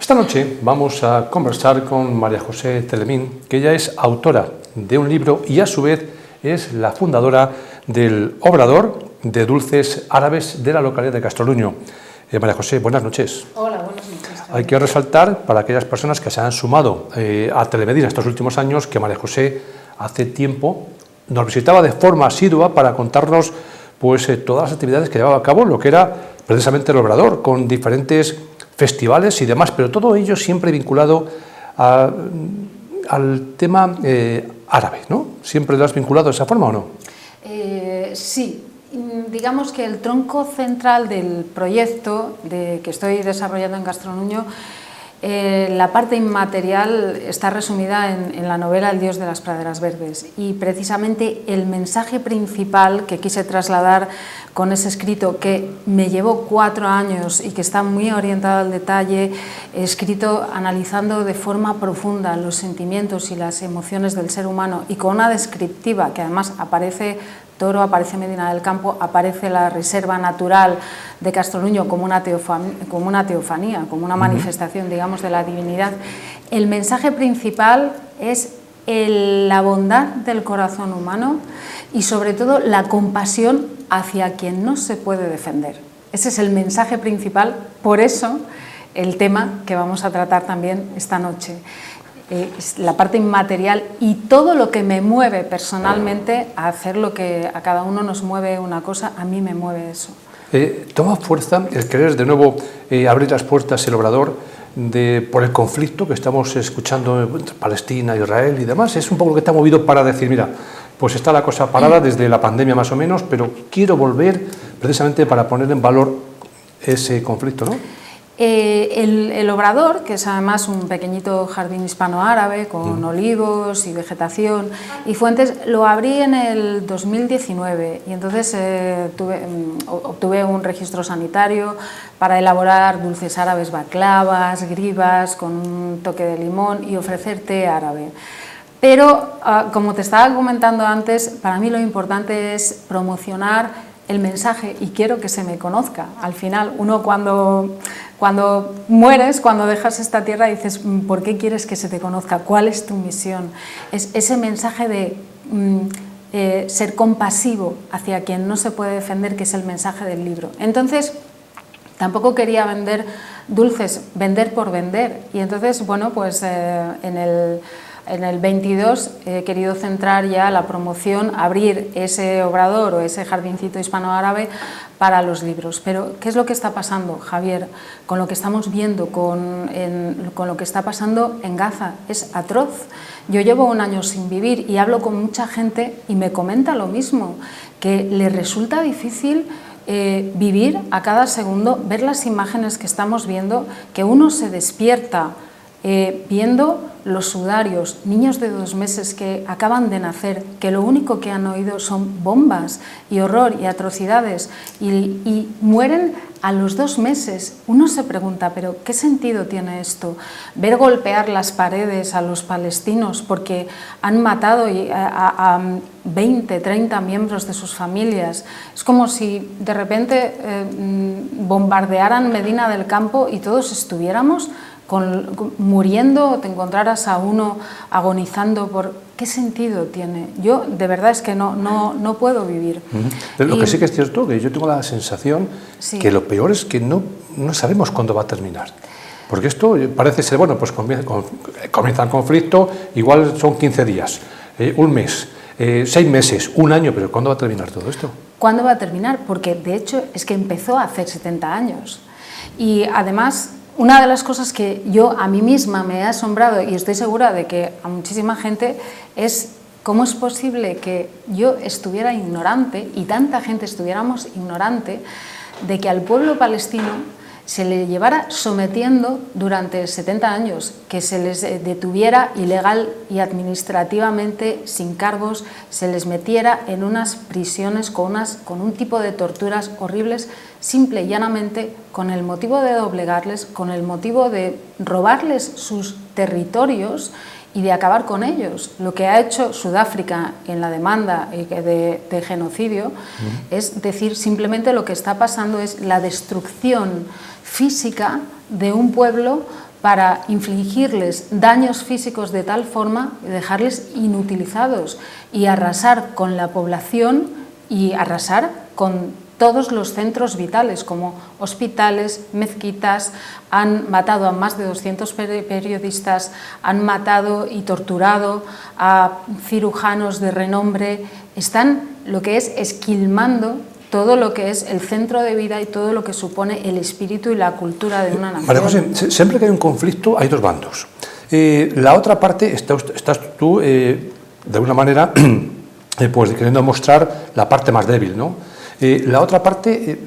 Esta noche vamos a conversar con María José Telemín, que ella es autora de un libro y a su vez es la fundadora del Obrador de Dulces Árabes de la localidad de Castroluño. María José, buenas noches. Hola, buenas noches. Hay que resaltar, para aquellas personas que se han sumado a Telemedina estos últimos años, que María José hace tiempo nos visitaba de forma asidua para contarnos pues, todas las actividades que llevaba a cabo, lo que era precisamente el Obrador, con diferentes festivales y demás, pero todo ello siempre vinculado al tema árabe, ¿no? ¿Siempre lo has vinculado de esa forma o no? Sí, digamos que el tronco central del proyecto que estoy desarrollando en Castroluño, la parte inmaterial está resumida en la novela El Dios de las praderas verdes, y precisamente el mensaje principal que quise trasladar con ese escrito, que me llevó 4 años y que está muy orientado al detalle, escrito analizando de forma profunda los sentimientos y las emociones del ser humano, y con una descriptiva que además aparece Toro, aparece Medina del Campo, aparece la reserva natural de Castroluño como una teofanía, como una manifestación, digamos, de la divinidad. El mensaje principal es la bondad del corazón humano y sobre todo la compasión hacia quien no se puede defender. Ese es el mensaje principal, por eso el tema que vamos a tratar también esta noche. La parte inmaterial y todo lo que me mueve personalmente a hacer lo que a cada uno nos mueve una cosa, a mí me mueve eso. Toma fuerza el querer de nuevo abrir las puertas, el Obrador, por el conflicto que estamos escuchando entre Palestina, Israel y demás. Es un poco lo que te ha movido para decir, mira, pues está la cosa parada desde la pandemia más o menos, pero quiero volver precisamente para poner en valor ese conflicto, ¿no? El Obrador, que es además un pequeñito jardín hispano-árabe con olivos y vegetación y fuentes, lo abrí en el 2019 y entonces obtuve un registro sanitario para elaborar dulces árabes, baklavas, grivas con un toque de limón y ofrecer té árabe. Pero, como te estaba comentando antes, para mí lo importante es promocionar el mensaje y quiero que se me conozca. Al final, uno cuando mueres, cuando dejas esta tierra, dices, ¿por qué quieres que se te conozca? ¿Cuál es tu misión? Es ese mensaje de ser compasivo hacia quien no se puede defender, que es el mensaje del libro. Entonces, tampoco quería vender dulces, vender por vender. Y entonces, bueno, pues en el 22 he querido centrar ya la promoción, abrir ese obrador o ese jardincito hispano-árabe para los libros. Pero, ¿qué es lo que está pasando, Javier? Con lo que estamos viendo, con lo que está pasando en Gaza, es atroz. Yo llevo 1 año sin vivir y hablo con mucha gente y me comenta lo mismo, que le resulta difícil vivir a cada segundo, ver las imágenes que estamos viendo, que uno se despierta viendo los sudarios, niños de 2 meses que acaban de nacer, que lo único que han oído son bombas y horror y atrocidades y mueren a los 2 meses. Uno se pregunta, ¿pero qué sentido tiene esto? Ver golpear las paredes a los palestinos porque han matado a 20, 30 miembros de sus familias. Es como si de repente bombardearan Medina del Campo y todos estuviéramos muriendo, te encontraras a uno agonizando por... ¿Qué sentido tiene? Yo de verdad es que no puedo vivir. Pero lo que sí que es cierto, que yo tengo la sensación que lo peor es que no sabemos cuándo va a terminar. Porque esto parece ser, bueno, pues comienza el conflicto, igual son 15 días, 1 mes, 6 meses, 1 año, pero ¿cuándo va a terminar todo esto? ¿Cuándo va a terminar? Porque de hecho es que empezó hace 70 años. Y además, una de las cosas que yo a mí misma me he asombrado, y estoy segura de que a muchísima gente, es cómo es posible que yo estuviera ignorante y tanta gente estuviéramos ignorante de que al pueblo palestino se le llevara sometiendo durante 70 años, que se les detuviera ilegal y administrativamente sin cargos, se les metiera en unas prisiones con un tipo de torturas horribles, simple y llanamente con el motivo de doblegarles, con el motivo de robarles sus territorios y de acabar con ellos. Lo que ha hecho Sudáfrica en la demanda de genocidio es decir, simplemente lo que está pasando es la destrucción física de un pueblo para infligirles daños físicos de tal forma, dejarles inutilizados y arrasar con la población y arrasar con todos los centros vitales, como hospitales, mezquitas. Han matado a más de 200 periodistas, han matado y torturado a cirujanos de renombre. Están lo que es esquilmando todo lo que es el centro de vida y todo lo que supone el espíritu y la cultura de una nación. María José, siempre que hay un conflicto hay dos bandos. La otra parte, estás tú, de alguna manera, pues queriendo mostrar la parte más débil, ¿no? La otra parte,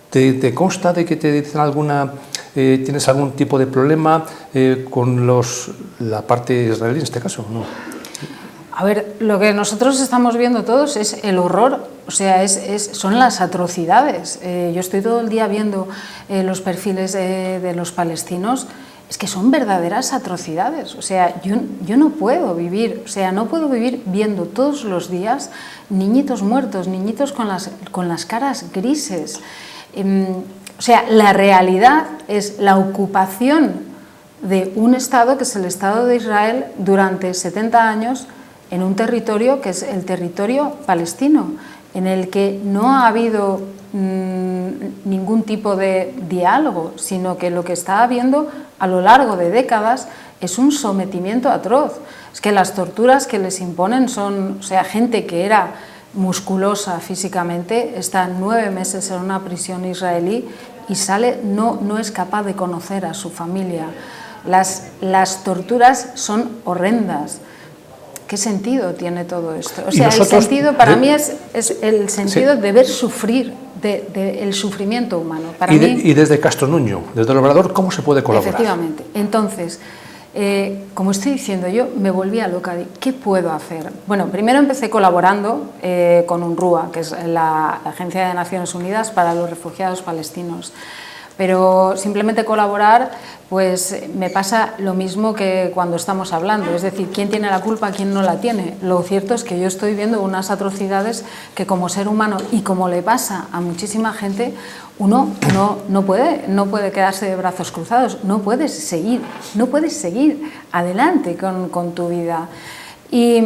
¿te consta de que te dicen tienes algún tipo de problema con la parte israelí en este caso? ¿No? A ver, lo que nosotros estamos viendo todos es el horror, o sea, son las atrocidades. Yo estoy todo el día viendo los perfiles de los palestinos, es que son verdaderas atrocidades. O sea, yo no puedo vivir, no puedo vivir viendo todos los días niñitos muertos, niñitos con las caras grises. O sea, la realidad es la ocupación de un Estado, que es el Estado de Israel, durante 70 años, en un territorio que es el territorio palestino, en el que no ha habido ningún tipo de diálogo, sino que lo que está habiendo a lo largo de décadas es un sometimiento atroz. Es que las torturas que les imponen son, gente que era musculosa físicamente, está 9 meses en una prisión israelí y sale, no es capaz de conocer a su familia. Las torturas son horrendas. ¿Qué sentido tiene todo esto? O sea, el sentido para mí es el sentido de ver sufrir, el sufrimiento humano. Y desde Castro Nuño, desde el Obrador, ¿cómo se puede colaborar? Efectivamente. Entonces, como estoy diciendo, yo me volvía loca de ¿qué puedo hacer? Bueno, primero empecé colaborando con UNRWA, que es la Agencia de Naciones Unidas para los Refugiados Palestinos. Pero simplemente colaborar, pues me pasa lo mismo que cuando estamos hablando, es decir, ¿quién tiene la culpa, quién no la tiene? Lo cierto es que yo estoy viendo unas atrocidades que como ser humano, y como le pasa a muchísima gente, uno no puede quedarse de brazos cruzados, no puedes seguir adelante con tu vida. Y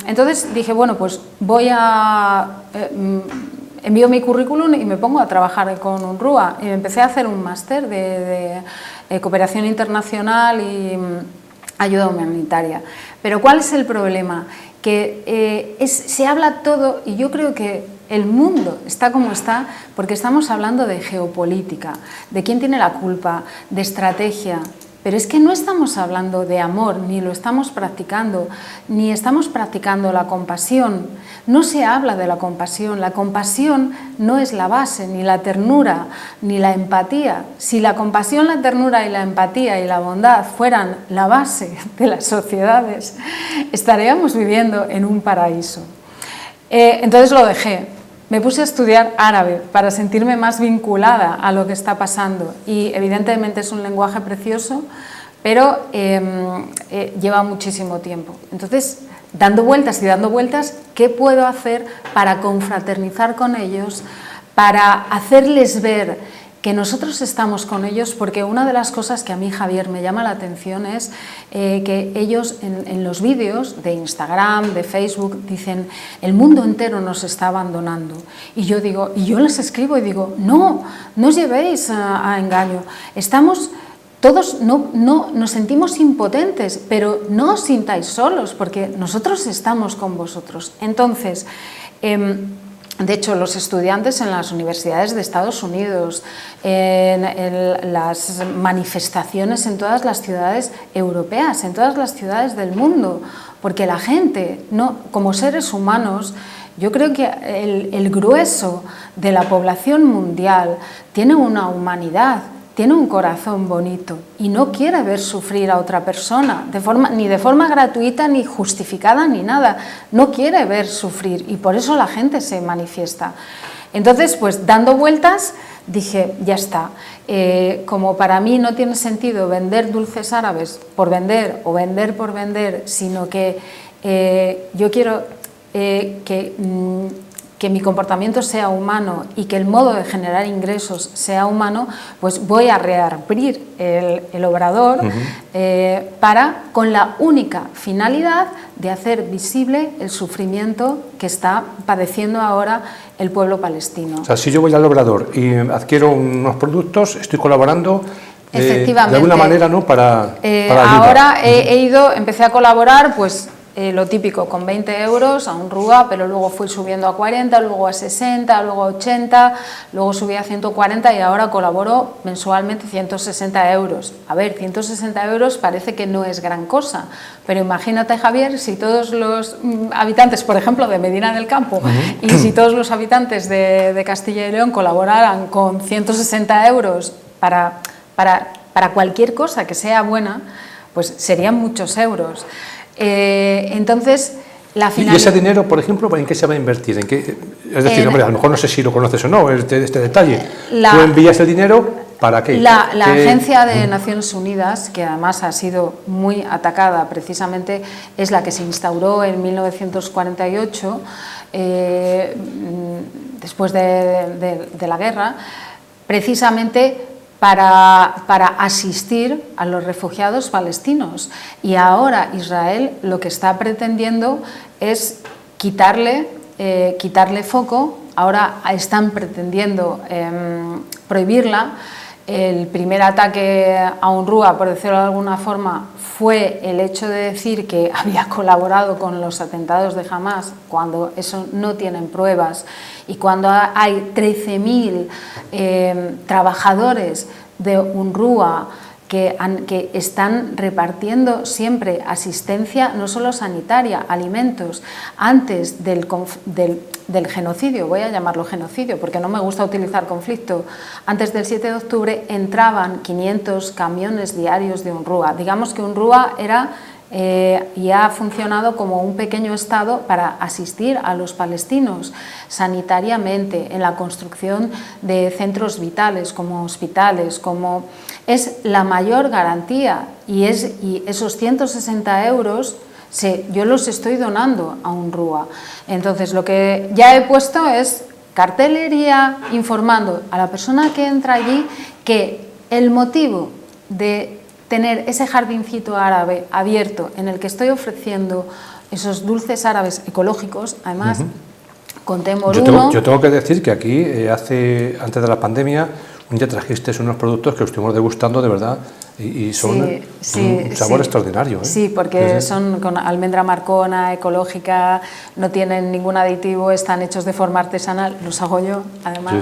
entonces dije, bueno, pues envío mi currículum y me pongo a trabajar con UNRWA. Y empecé a hacer un máster de cooperación internacional y ayuda humanitaria. Pero ¿cuál es el problema? Que se habla todo, y yo creo que el mundo está como está porque estamos hablando de geopolítica, de quién tiene la culpa, de estrategia. Pero es que no estamos hablando de amor, ni lo estamos practicando, ni estamos practicando la compasión. No se habla de la compasión no es la base, ni la ternura, ni la empatía. Si la compasión, la ternura y la empatía y la bondad fueran la base de las sociedades, estaríamos viviendo en un paraíso. Entonces lo dejé. Me puse a estudiar árabe para sentirme más vinculada a lo que está pasando y evidentemente es un lenguaje precioso, pero lleva muchísimo tiempo. Entonces, dando vueltas y dando vueltas, ¿qué puedo hacer para confraternizar con ellos, para hacerles ver que nosotros estamos con ellos? Porque una de las cosas que a mí, Javier, me llama la atención es que ellos en los vídeos de Instagram, de Facebook, dicen el mundo entero nos está abandonando. Y yo les escribo y digo, no os llevéis a engaño. Estamos todos, nos sentimos impotentes, pero no os sintáis solos, porque nosotros estamos con vosotros. Entonces, de hecho, los estudiantes en las universidades de Estados Unidos, en las manifestaciones en todas las ciudades europeas, en todas las ciudades del mundo, porque la gente, como seres humanos, yo creo que el grueso de la población mundial tiene una humanidad, tiene un corazón bonito y no quiere ver sufrir a otra persona, ni de forma gratuita, ni justificada, ni nada. No quiere ver sufrir y por eso la gente se manifiesta. Entonces, pues dando vueltas, dije, ya está. Como para mí no tiene sentido vender dulces árabes por vender o vender por vender, sino que yo quiero que que mi comportamiento sea humano y que el modo de generar ingresos sea humano, pues voy a reabrir el obrador con la única finalidad de hacer visible el sufrimiento que está padeciendo ahora el pueblo palestino. O sea, si yo voy al obrador y adquiero unos productos, estoy colaborando efectivamente, de alguna manera, ¿no? para ayudar. Ahora empecé a colaborar, pues lo típico, con 20 euros a UNRWA, pero luego fui subiendo a 40, luego a 60, luego a 80, luego subí a 140 y ahora colaboro mensualmente 160 euros. A ver, 160 euros parece que no es gran cosa, pero imagínate, Javier, si todos los habitantes, por ejemplo, de Medina del Campo y si todos los habitantes de Castilla y León colaboraran con 160 euros para cualquier cosa que sea buena, pues serían muchos euros. Entonces, la finalidad... ¿Y ese dinero, por ejemplo, en qué se va a invertir? ¿En qué? Es decir, hombre, a lo mejor no sé si lo conoces o no, este detalle. ¿Tú envías el dinero para qué? La Agencia de Naciones Unidas, que además ha sido muy atacada, precisamente es la que se instauró en 1948, después de la guerra, precisamente para asistir a los refugiados palestinos. Y ahora Israel lo que está pretendiendo es quitarle foco. Ahora están pretendiendo prohibirla. El primer ataque a UNRWA, por decirlo de alguna forma, fue el hecho de decir que había colaborado con los atentados de Hamas, cuando eso no tienen pruebas, y cuando hay 13.000 trabajadores de UNRWA que están repartiendo siempre asistencia, no solo sanitaria, alimentos, antes del genocidio, voy a llamarlo genocidio porque no me gusta utilizar conflicto, antes del 7 de octubre entraban 500 camiones diarios de UNRWA. Digamos que UNRWA era y ha funcionado como un pequeño Estado para asistir a los palestinos sanitariamente en la construcción de centros vitales como hospitales, como es la mayor garantía, y esos 160 euros yo los estoy donando a UNRWA. Entonces lo que ya he puesto es cartelería informando a la persona que entra allí que el motivo de tener ese jardincito árabe abierto en el que estoy ofreciendo esos dulces árabes ecológicos, además, con Temoruno. Yo tengo que decir que aquí, antes de la pandemia, un día trajiste unos productos que los estuvimos degustando de verdad y son un sabor extraordinario. Sí, porque son con almendra marcona, ecológica, no tienen ningún aditivo, están hechos de forma artesanal, los hago yo, además.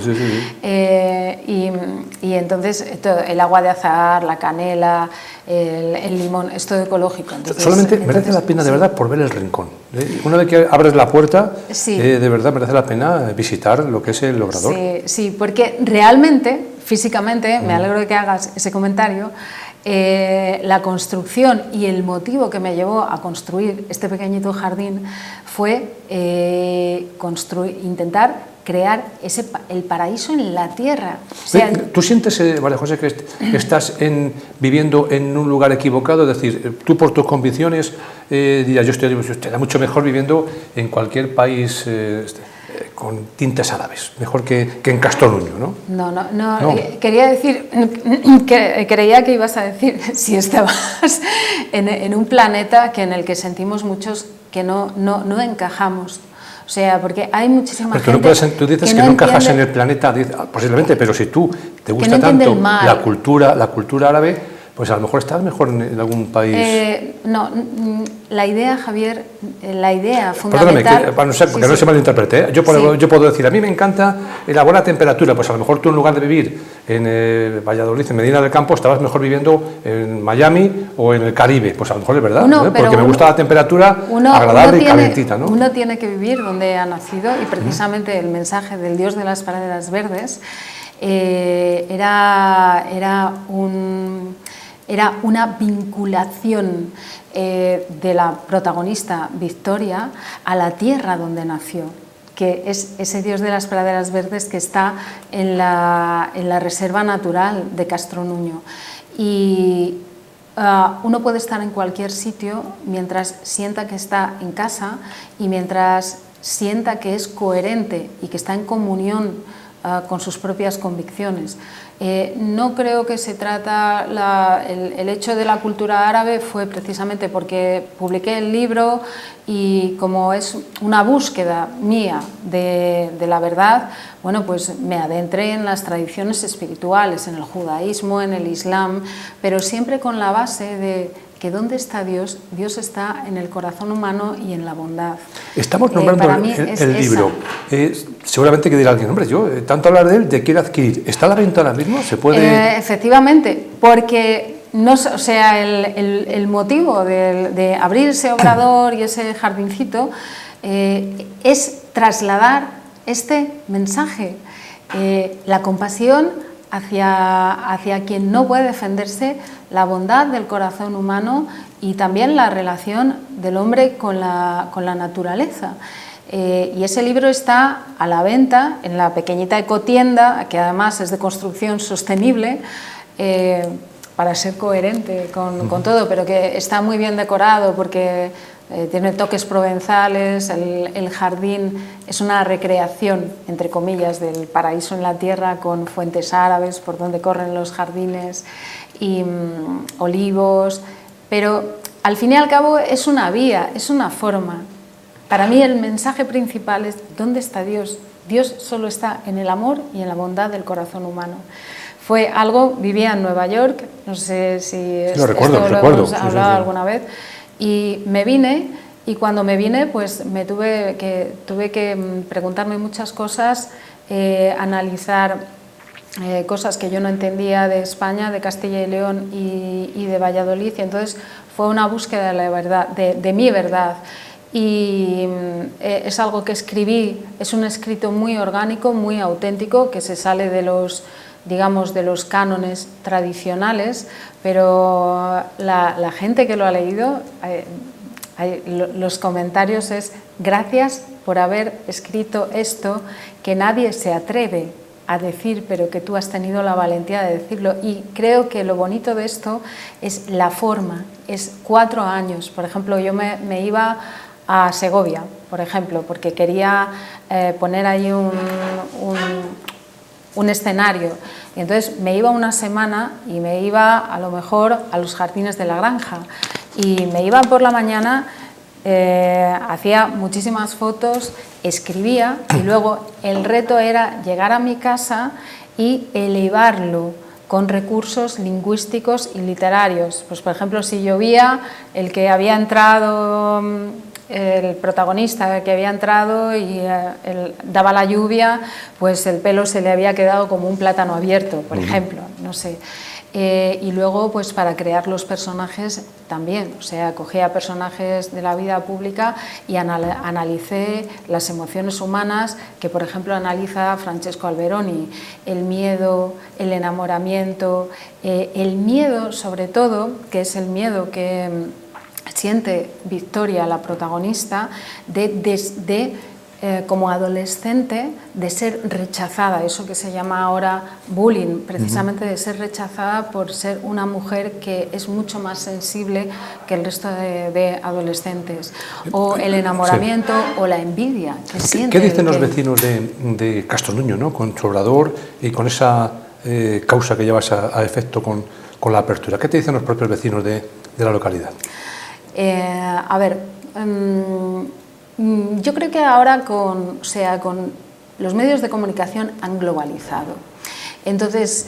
Y entonces el agua de azahar, la canela, el limón, es todo ecológico. Solamente merece la pena de verdad por ver el rincón. Una vez que abres la puerta, de verdad merece la pena visitar lo que es el obrador. Sí, porque realmente, físicamente, me alegro de que hagas ese comentario, la construcción y el motivo que me llevó a construir este pequeño jardín fue intentar crear el paraíso en la tierra. O sea, ¿tú sientes, María José, que estás viviendo en un lugar equivocado? Es decir, tú por tus convicciones dirás, yo estaría mucho mejor viviendo en cualquier país con tintes árabes, mejor que en Castornuño, ¿no? No. Quería decir, creía que ibas a decir si estabas en un planeta en el que sentimos muchos que no encajamos. O sea, porque hay muchísima gente... Tú dices que no encajas en el planeta, posiblemente, pero si tú te gusta tanto la cultura árabe, pues a lo mejor estás mejor en algún país... la idea, Javier, la idea fundamental... Perdóname, no se malinterprete. Yo puedo decir, a mí me encanta la buena temperatura, pues a lo mejor tú en lugar de vivir en Valladolid, en Medina del Campo, estabas mejor viviendo en Miami o en el Caribe, pues a lo mejor es verdad, porque me gusta la temperatura agradable y calentita, ¿no? Uno tiene que vivir donde ha nacido, y precisamente el mensaje del Dios de las praderas verdes era una vinculación de la protagonista Victoria a la tierra donde nació, que es ese Dios de las praderas verdes que está en la reserva natural de Castornuño. Y uno puede estar en cualquier sitio mientras sienta que está en casa y mientras sienta que es coherente y que está en comunión con sus propias convicciones. No creo que se trata, el hecho de la cultura árabe fue precisamente porque publiqué el libro y como es una búsqueda mía de la verdad, bueno, pues me adentré en las tradiciones espirituales, en el judaísmo, en el islam, pero siempre con la base de que ¿dónde está Dios? Dios está en el corazón humano y en la bondad. Estamos nombrando el libro. Seguramente que dirá alguien, hombre, yo tanto hablar de él, te quiero adquirir. ¿Está a la venta ahora mismo? ¿Se puede...? Efectivamente, porque no, o sea, el motivo de abrir ese obrador y ese jardincito es trasladar este mensaje, la compasión hacia quien no puede defenderse, la bondad del corazón humano y también la relación del hombre con la naturaleza. Y ese libro está a la venta en la pequeñita ecotienda, que además es de construcción sostenible, para ser coherente con todo, pero que está muy bien decorado porque tiene toques provenzales, el jardín es una recreación, entre comillas, del paraíso en la tierra, con fuentes árabes por donde corren los jardines y olivos, pero al fin y al cabo es una vía, es una forma. Para mí el mensaje principal es ¿dónde está Dios? Dios solo está en el amor y en la bondad del corazón humano. Fue algo, vivía en Nueva York, no sé si lo hemos hablado alguna vez, y me vine, y cuando me vine pues tuve que preguntarme muchas cosas, analizar cosas que yo no entendía de España, de Castilla y León y de Valladolid, y entonces fue una búsqueda de la verdad, de mi verdad. Y es algo que escribí, es un escrito muy orgánico, muy auténtico, que se sale de los, digamos, de los cánones tradicionales, pero la gente que lo ha leído, los comentarios es gracias por haber escrito esto que nadie se atreve a decir, pero que tú has tenido la valentía de decirlo. Y creo que lo bonito de esto es la forma, es 4 años. Por ejemplo, yo me iba a Segovia, por ejemplo, porque quería poner ahí un escenario. Y entonces me iba una semana y me iba a lo mejor a los jardines de la granja. Y me iba por la mañana, hacía muchísimas fotos, escribía y luego el reto era llegar a mi casa y elevarlo con recursos lingüísticos y literarios. Pues por ejemplo, si llovía, el que había entrado, el protagonista que había entrado y daba la lluvia, pues el pelo se le había quedado como un plátano abierto, por ejemplo, no sé. Y luego, pues para crear los personajes también, o sea, cogía personajes de la vida pública y analicé las emociones humanas que, por ejemplo, analiza Francesco Alberoni, el miedo, el enamoramiento, el miedo sobre todo, que es el miedo que siente Victoria, la protagonista, como adolescente, de ser rechazada, eso que se llama ahora bullying, precisamente de ser rechazada por ser una mujer que es mucho más sensible que el resto de adolescentes, o el enamoramiento, sí, o la envidia que siente. ¿Qué dicen los vecinos de Castronuño, ¿no? Con su obrador y con esa causa que llevas a efecto con la apertura? ¿Qué te dicen los propios vecinos de la localidad? A ver, yo creo que ahora con los medios de comunicación han globalizado. Entonces,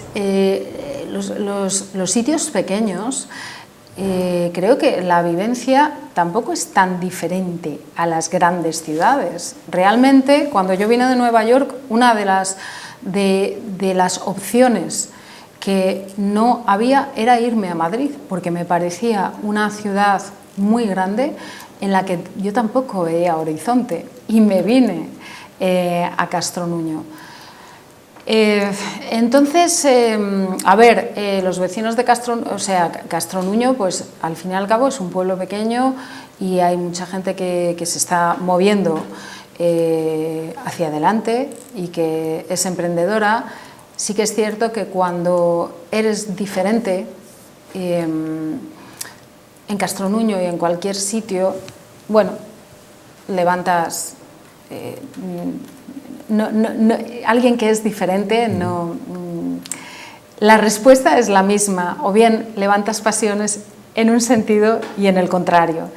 los sitios pequeños, creo que la vivencia tampoco es tan diferente a las grandes ciudades. Realmente, cuando yo vine de Nueva York, una de las opciones que no había era irme a Madrid, porque me parecía una ciudad muy grande en la que yo tampoco veía horizonte, y me vine a Castronuño. Entonces, a ver, los vecinos de Castronuño, pues al fin y al cabo es un pueblo pequeño y hay mucha gente que se está moviendo hacia adelante y que es emprendedora. Sí que es cierto que cuando eres diferente, en Castronuño y en cualquier sitio, bueno, levantas alguien que es diferente, no, la respuesta es la misma, o bien levantas pasiones en un sentido y en el contrario.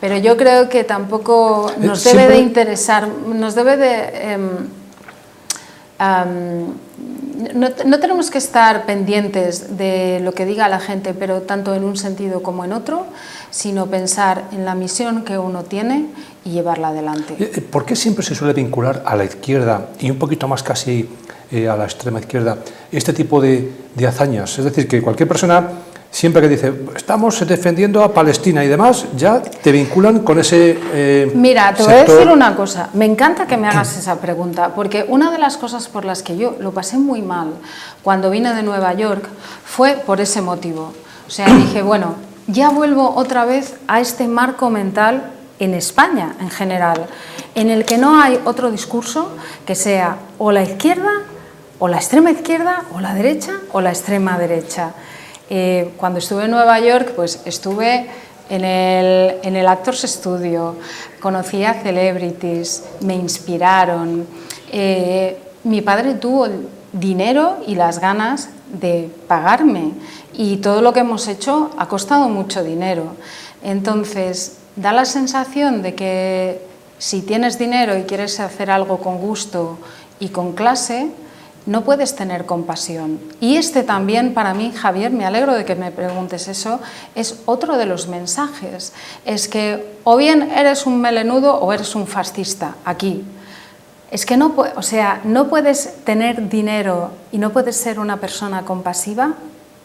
Pero yo creo que tampoco nos debe de interesar, nos debe de... no tenemos que estar pendientes de lo que diga la gente, pero tanto en un sentido como en otro, sino pensar en la misión que uno tiene y llevarla adelante. ¿Por qué siempre se suele vincular a la izquierda y un poquito más casi a la extrema izquierda este tipo de hazañas? Es decir, que cualquier persona, siempre que dice estamos defendiendo a Palestina y demás, ya te vinculan con ese Mira, te voy a decir una cosa, me encanta que me hagas esa pregunta, porque una de las cosas por las que yo lo pasé muy mal cuando vine de Nueva York fue por ese motivo. O sea, dije, bueno, ya vuelvo otra vez a este marco mental en España en general, en el que no hay otro discurso que sea o la izquierda, o la extrema izquierda, o la derecha, o la extrema derecha. Cuando estuve en Nueva York, pues estuve en el Actors Studio, conocí a celebrities, me inspiraron. Mi padre tuvo el dinero y las ganas de pagarme, y todo lo que hemos hecho ha costado mucho dinero. Entonces, da la sensación de que si tienes dinero y quieres hacer algo con gusto y con clase, no puedes tener compasión. Y este también, para mí, Javier, me alegro de que me preguntes eso, es otro de los mensajes. Es que o bien eres un melenudo o eres un fascista, aquí. Es que no, o sea, no puedes tener dinero y no puedes ser una persona compasiva.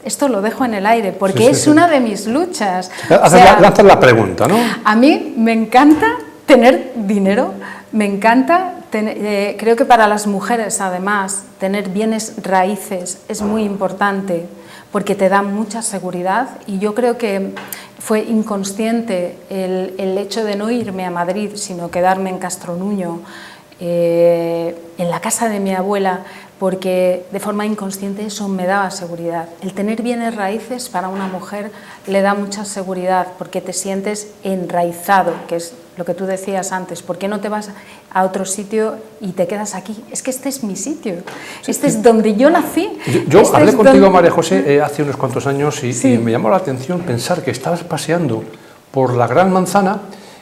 Esto lo dejo en el aire, porque es una de mis luchas. Lanzas la pregunta, ¿no? A mí me encanta tener dinero, me encanta, creo que para las mujeres además, tener bienes raíces es muy importante, porque te da mucha seguridad, y yo creo que fue inconsciente el hecho de no irme a Madrid, sino quedarme en Castronuño, en la casa de mi abuela, porque de forma inconsciente eso me daba seguridad. El tener bienes raíces para una mujer le da mucha seguridad, porque te sientes enraizado, que es lo que tú decías antes. ¿Por qué no te vas a otro sitio y te quedas aquí? Es que este es mi sitio, este es donde yo nací. Yo hablé contigo, María José, hace unos cuantos años, y me llamó la atención pensar que estabas paseando por la Gran Manzana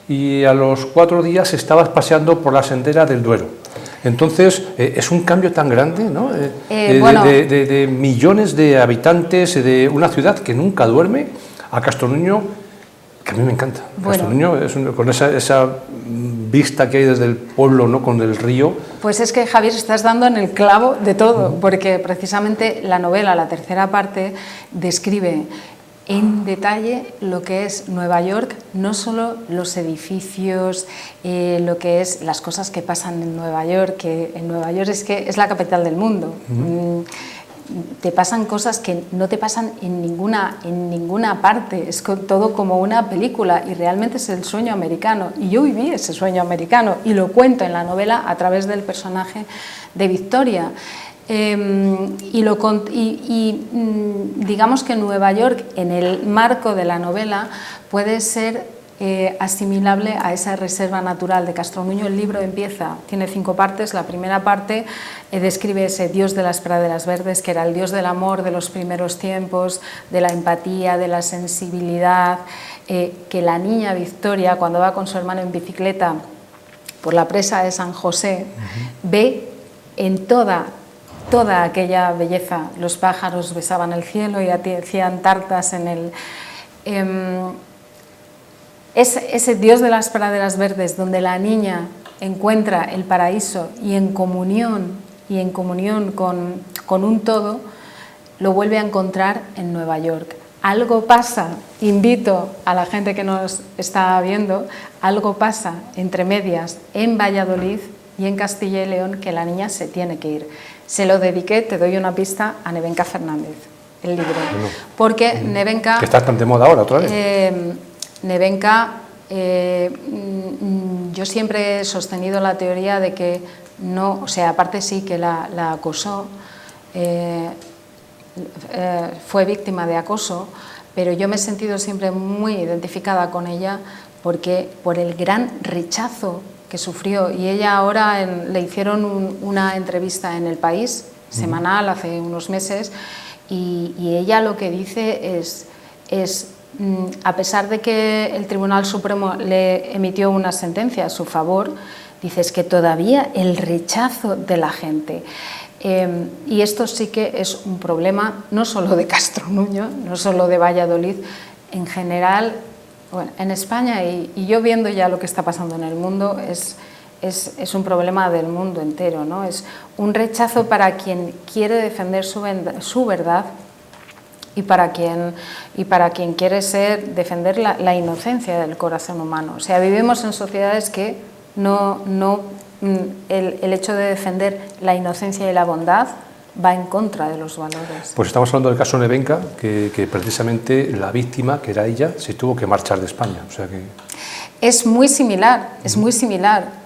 y a los 4 días estabas paseando por la Sendera del Duero. Entonces, es un cambio tan grande, ¿no? De millones de habitantes, de una ciudad que nunca duerme, a Castronuño, que a mí me encanta. Castronuño, con esa vista que hay desde el pueblo, ¿no?, con el río. Pues es que, Javier, estás dando en el clavo de todo, porque precisamente la novela, la tercera parte, describe en detalle lo que es Nueva York, no solo los edificios, lo que es las cosas que pasan en Nueva York, que en Nueva York es la capital del mundo. Te pasan cosas que no te pasan en ninguna parte, es todo como una película, y realmente es el sueño americano, y yo viví ese sueño americano y lo cuento en la novela a través del personaje de Victoria. Digamos que Nueva York, en el marco de la novela, puede ser asimilable a esa reserva natural de Castronuño. El libro tiene 5 partes. La primera parte describe ese dios de las praderas verdes, que era el dios del amor de los primeros tiempos, de la empatía, de la sensibilidad, que la niña Victoria, cuando va con su hermano en bicicleta por la presa de San José, ve en toda aquella belleza. Los pájaros besaban el cielo y hacían tartas en el... ese dios de las praderas verdes, donde la niña encuentra el paraíso y en comunión con un todo, lo vuelve a encontrar en Nueva York. Algo pasa, invito a la gente que nos está viendo, algo pasa entre medias en Valladolid y en Castilla y León, que la niña se tiene que ir. Se lo dediqué, te doy una pista, a Nevenka Fernández, el libro. Bueno, porque Nevenka... Que está tan de moda ahora, otra vez. Nevenka, yo siempre he sostenido la teoría de que no, o sea, aparte sí que la acosó, fue víctima de acoso, pero yo me he sentido siempre muy identificada con ella, porque por el gran rechazo que sufrió. Y ella ahora le hicieron una entrevista en El País, semanal, hace unos meses, y ella lo que dice es a pesar de que el Tribunal Supremo le emitió una sentencia a su favor, dice es que todavía el rechazo de la gente. Y esto sí que es un problema no solo de Castroluño, no solo de Valladolid, en general, bueno, en España y yo viendo ya lo que está pasando en el mundo, es un problema del mundo entero, ¿no? Es un rechazo para quien quiere defender su verdad y para quien quiere defender la inocencia del corazón humano. O sea, vivimos en sociedades que el hecho de defender la inocencia y la bondad va en contra de los valores. Pues estamos hablando del caso Nevenka, que precisamente la víctima, que era ella, se tuvo que marchar de España. O sea que... Es muy similar,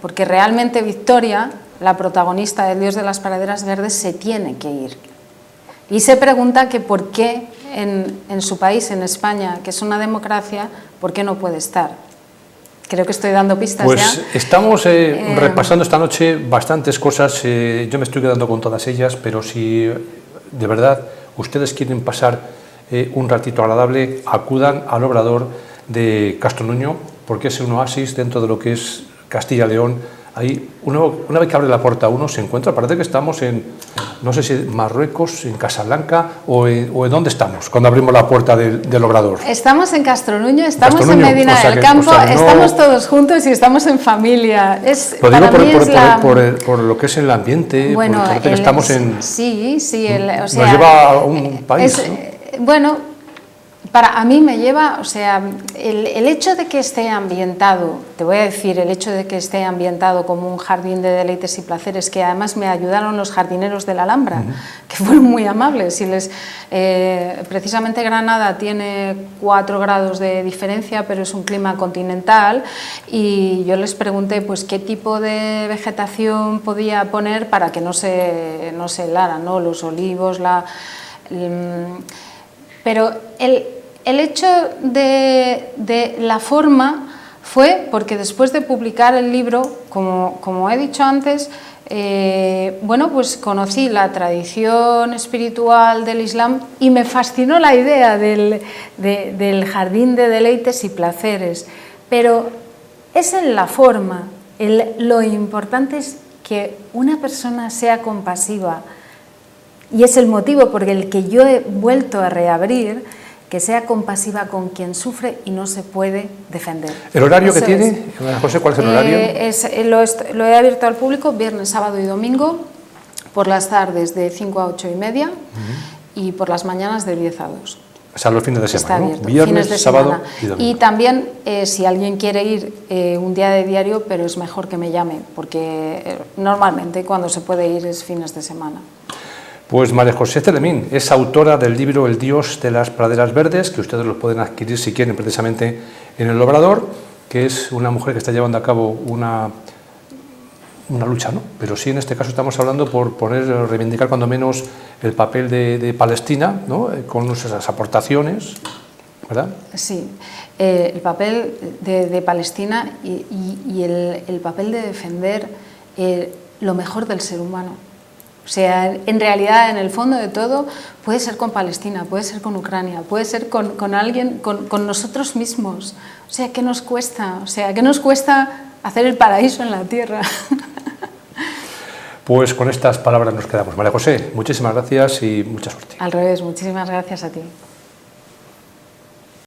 porque realmente Victoria, la protagonista del Dios de las praderas verdes, se tiene que ir. Y se pregunta que por qué en su país, en España, que es una democracia, ¿por qué no puede estar? Creo que estoy dando pistas pues ya. Estamos repasando esta noche bastantes cosas, yo me estoy quedando con todas ellas, pero si de verdad ustedes quieren pasar un ratito agradable, acudan al Obrador de Castroluño, porque es un oasis dentro de lo que es Castilla y León. Ahí, una vez que abre la puerta uno se encuentra, parece que estamos en, no sé si en Marruecos, en Casablanca o en dónde estamos cuando abrimos la puerta del Obrador. Estamos en Castroluño, estamos en Medina del Campo, estamos todos juntos y estamos en familia. Lo digo por lo que es el ambiente, bueno, por que estamos en... Sí, o sea, nos lleva a un país, ¿no? Bueno, a mí me lleva, o sea, el hecho de que esté ambientado, te voy a decir, el hecho de que esté ambientado como un jardín de deleites y placeres, que además me ayudaron los jardineros de la Alhambra, que fueron muy amables, y precisamente Granada tiene 4 grados de diferencia, pero es un clima continental, y yo les pregunté pues qué tipo de vegetación podía poner para que no se helara, ¿no? Los olivos, pero el hecho de la forma fue porque después de publicar el libro, como he dicho antes, bueno, pues conocí la tradición espiritual del Islam y me fascinó la idea del jardín de deleites y placeres, pero es en la forma, lo importante es que una persona sea compasiva, y es el motivo por el que yo he vuelto a reabrir, que sea compasiva con quien sufre y no se puede defender. ¿El horario que tiene? José, ¿cuál es el horario? Lo he abierto al público viernes, sábado y domingo, por las tardes de 5 a 8:30 y por las mañanas de 10 a 2. O sea, los fines de semana, Está abierto, ¿no? Viernes, fines de sábado semana. Y domingo. Y también, si alguien quiere ir un día de diario, pero es mejor que me llame, porque normalmente cuando se puede ir es fines de semana. Pues María José Celemín es autora del libro El Dios de las praderas verdes, que ustedes lo pueden adquirir si quieren precisamente en el Obrador, que es una mujer que está llevando a cabo una lucha, ¿no? Pero sí, en este caso estamos hablando por reivindicar cuando menos el papel de Palestina, ¿no? Con nuestras aportaciones, ¿verdad? Sí, el papel de Palestina y el papel de defender lo mejor del ser humano. O sea, en realidad, en el fondo de todo, puede ser con Palestina, puede ser con Ucrania, puede ser con alguien, con nosotros mismos. O sea, ¿qué nos cuesta? O sea, ¿qué nos cuesta hacer el paraíso en la tierra? Pues con estas palabras nos quedamos. María José, muchísimas gracias y mucha suerte. Al revés, muchísimas gracias a ti.